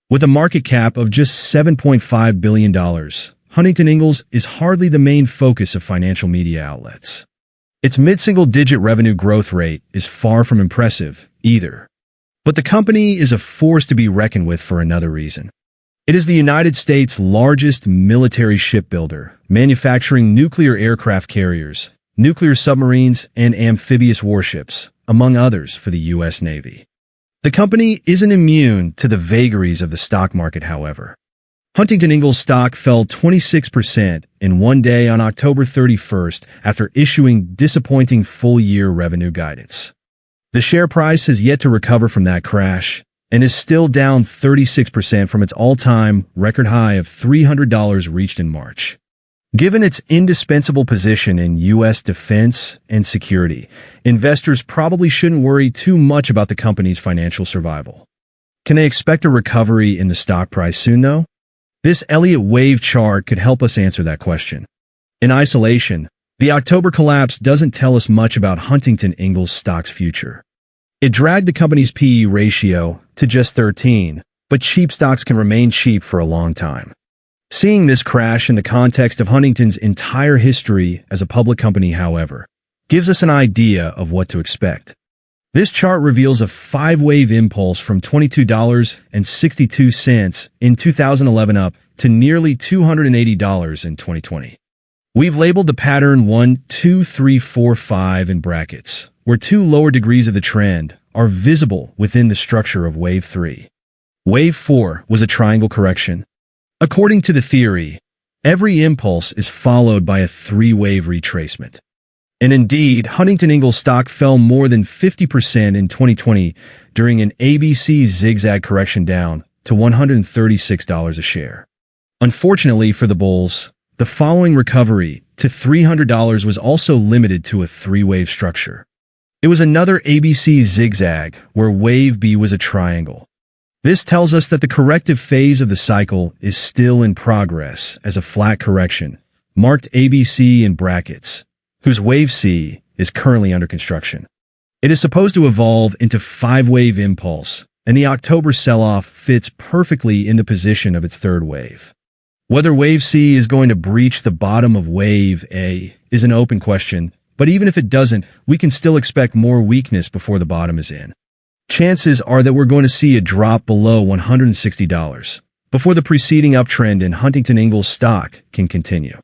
With a market cap of just $7.5 billion, Huntington Ingalls is hardly the main focus of financial media outlets. Its mid-single-digit revenue growth rate is far from impressive, either. But the company is a force to be reckoned with for another reason. It is the United States' largest military shipbuilder, manufacturing nuclear aircraft carriers, nuclear submarines, and amphibious warships, among others, for the U.S. Navy. The company isn't immune to the vagaries of the stock market, however. Huntington Ingalls stock fell 26% in one day on October 31st after issuing disappointing full-year revenue guidance. The share price has yet to recover from that crash and is still down 36% from its all-time record high of $300 reached in March. Given its indispensable position in U.S. defense and security, investors probably shouldn't worry too much about the company's financial survival. Can they expect a recovery in the stock price soon, though? This Elliott wave chart could help us answer that question. In isolation, the October collapse doesn't tell us much about Huntington Ingalls stock's future. It dragged the company's P/E ratio to just 13, but cheap stocks can remain cheap for a long time. Seeing this crash in the context of Huntington's entire history as a public company, however, gives us an idea of what to expect. This chart reveals a five-wave impulse from $22.62 in 2011 up to nearly $280 in 2020. We've labeled the pattern 1, 2, 3, 4, 5 in brackets, where two lower degrees of the trend are visible within the structure of Wave 3. Wave 4 was a triangle correction. According to the theory, every impulse is followed by a three-wave retracement. And indeed, Huntington Ingalls stock fell more than 50% in 2020 during an ABC zigzag correction down to $136 a share. Unfortunately for the bulls, the following recovery to $300 was also limited to a three-wave structure. It was another ABC zigzag where Wave B was a triangle. This tells us that the corrective phase of the cycle is still in progress as a flat correction, marked ABC in brackets, whose Wave C is currently under construction. It is supposed to evolve into five-wave impulse, and the October sell-off fits perfectly in the position of its third wave. Whether Wave C is going to breach the bottom of Wave A is an open question, but even if it doesn't, we can still expect more weakness before the bottom is in. Chances are that we're going to see a drop below $160 before the preceding uptrend in Huntington Ingalls stock can continue.